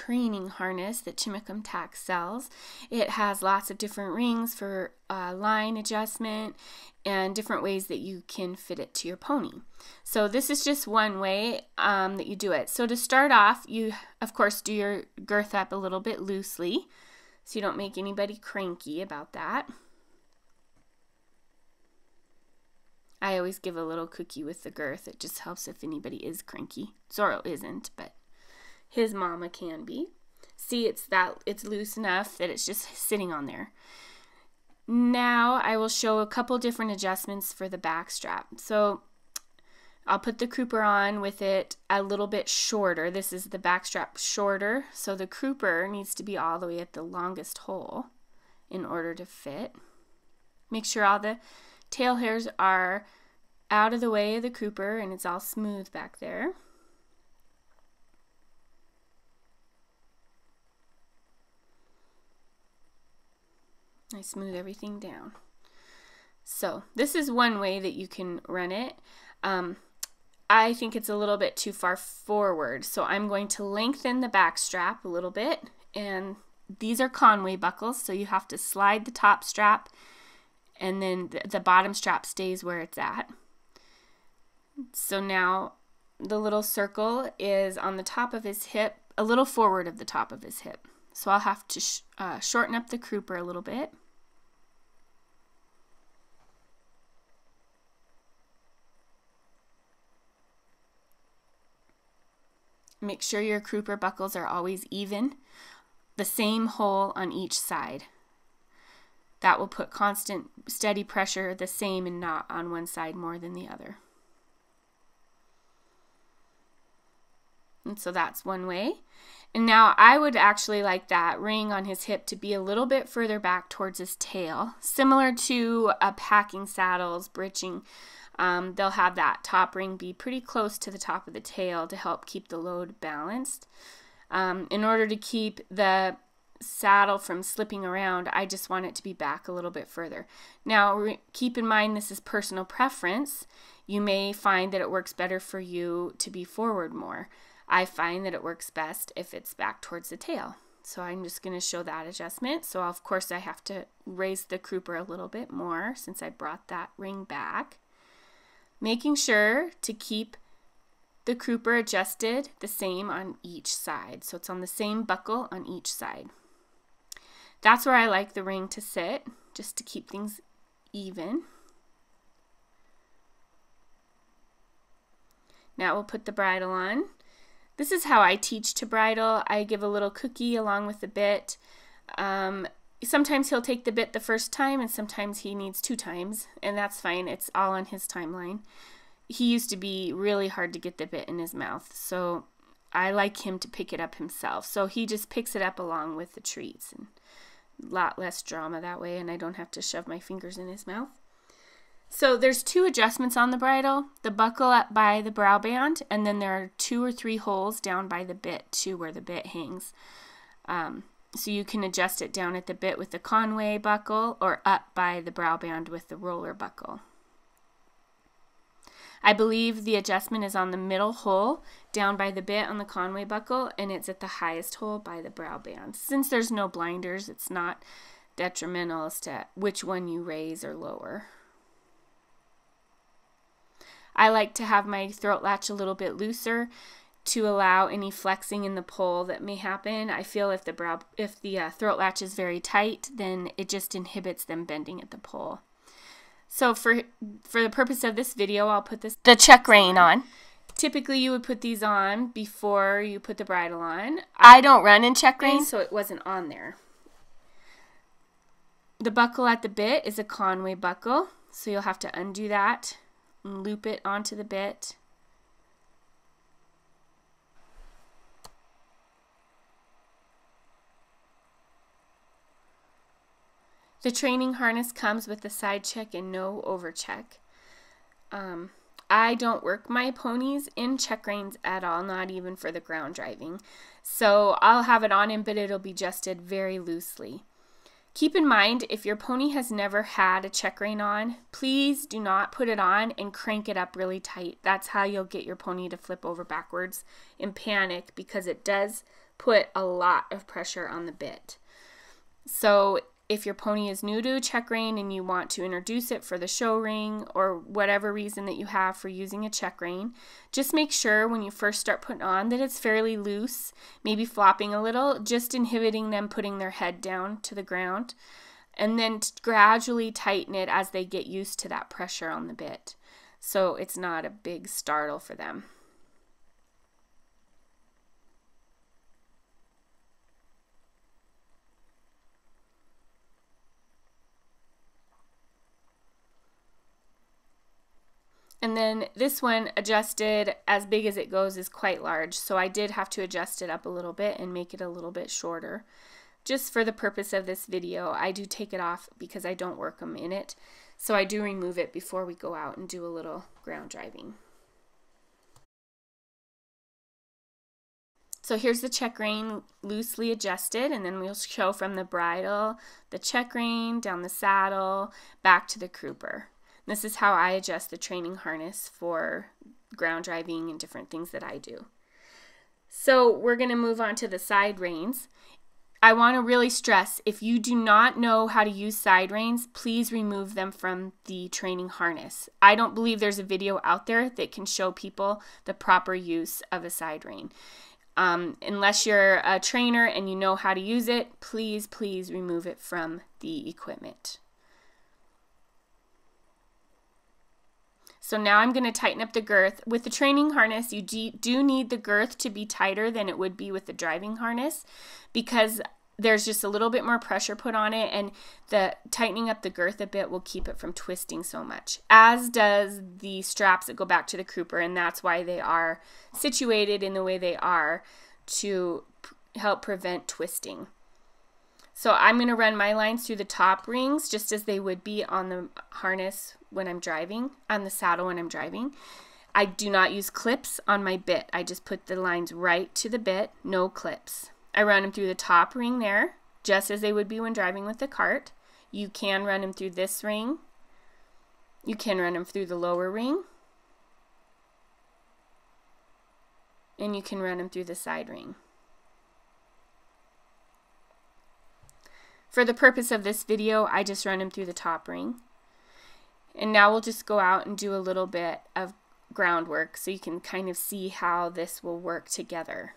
training harness that Chimacum Tack sells. It has lots of different rings for line adjustment and different ways that you can fit it to your pony. So this is just one way that you do it. So to start off, you of course do your girth up a little bit loosely so you don't make anybody cranky about that. I always give a little cookie with the girth. It just helps if anybody is cranky. Zorro isn't, but his mama can be. See, it's loose enough that it's just sitting on there. Now I will show a couple different adjustments for the back strap. So I'll put the crupper on with it a little bit shorter. This is the back strap shorter, so the crupper needs to be all the way at the longest hole in order to fit. Make sure all the tail hairs are out of the way of the crupper and it's all smooth back there. I smooth everything down. So this is one way that you can run it. I think it's a little bit too far forward, so I'm going to lengthen the back strap a little bit, and these are Conway buckles, so you have to slide the top strap and then the bottom strap stays where it's at. So now the little circle is on the top of his hip, a little forward of the top of his hip. So I'll have to shorten up the crupper a little bit. Make sure your crupper buckles are always even, the same hole on each side. That will put constant, steady pressure the same and not on one side more than the other. And so that's one way. And now I would actually like that ring on his hip to be a little bit further back towards his tail, similar to a packing saddles, breeching. They'll have that top ring be pretty close to the top of the tail to help keep the load balanced. In order to keep the saddle from slipping around, I just want it to be back a little bit further. Now keep in mind this is personal preference. You may find that it works better for you to be forward more. I find that it works best if it's back towards the tail. So I'm just going to show that adjustment. So of course I have to raise the crupper a little bit more since I brought that ring back. Making sure to keep the crupper adjusted the same on each side. So it's on the same buckle on each side. That's where I like the ring to sit, just to keep things even. Now we'll put the bridle on. This is how I teach to bridle. I give a little cookie along with the bit. Sometimes he'll take the bit the first time and sometimes he needs 2 times, and that's fine. It's all on his timeline. He used to be really hard to get the bit in his mouth, so I like him to pick it up himself. So he just picks it up along with the treats, and a lot less drama that way, and I don't have to shove my fingers in his mouth. So there's 2 adjustments on the bridle, the buckle up by the brow band, and then there are 2 or 3 holes down by the bit too where the bit hangs. So you can adjust it down at the bit with the Conway buckle or up by the brow band with the roller buckle. I believe the adjustment is on the middle hole down by the bit on the Conway buckle, and it's at the highest hole by the brow band. Since there's no blinders, it's not detrimental as to which one you raise or lower. I like to have my throat latch a little bit looser to allow any flexing in the pole that may happen. I feel if the throat latch is very tight, then it just inhibits them bending at the pole. So for the purpose of this video, I'll put the Check Rein on. Typically you would put these on before you put the bridle on. I don't run in Check Rein, so it wasn't on there. The buckle at the bit is a Conway buckle, so you'll have to undo that and loop it onto the bit. The training harness comes with a side check and no over check. I don't work my ponies in check reins at all, not even for the ground driving. So I'll have it on him, but it'll be adjusted very loosely. Keep in mind, if your pony has never had a check rein on, please do not put it on and crank it up really tight. That's how you'll get your pony to flip over backwards in panic, because it does put a lot of pressure on the bit. So if your pony is new to check rein and you want to introduce it for the show ring or whatever reason that you have for using a check rein, just make sure when you first start putting on that it's fairly loose, maybe flopping a little, just inhibiting them putting their head down to the ground, and then gradually tighten it as they get used to that pressure on the bit, so it's not a big startle for them. And then this one, adjusted as big as it goes, is quite large. So I did have to adjust it up a little bit and make it a little bit shorter. Just for the purpose of this video, I do take it off because I don't work them in it. So I do remove it before we go out and do a little ground driving. So here's the check rein loosely adjusted, and then we'll show from the bridle, the check rein, down the saddle, back to the crupper. This is how I adjust the training harness for ground driving and different things that I do. So we're going to move on to the side reins. I want to really stress, if you do not know how to use side reins, please remove them from the training harness. I don't believe there's a video out there that can show people the proper use of a side rein. Unless you're a trainer and you know how to use it, please remove it from the equipment. So now I'm going to tighten up the girth. With the training harness, you do need the girth to be tighter than it would be with the driving harness, because there's just a little bit more pressure put on it, and the tightening up the girth a bit will keep it from twisting so much, as does the straps that go back to the crupper, and that's why they are situated in the way they are to help prevent twisting. So I'm going to run my lines through the top rings just as they would be on the harness when I'm driving, on the saddle when I'm driving. I do not use clips on my bit. I just put the lines right to the bit, no clips. I run them through the top ring there, just as they would be when driving with the cart. You can run them through this ring. You can run them through the lower ring. And you can run them through the side ring. For the purpose of this video, I just run them through the top ring. And now we'll just go out and do a little bit of groundwork so you can kind of see how this will work together.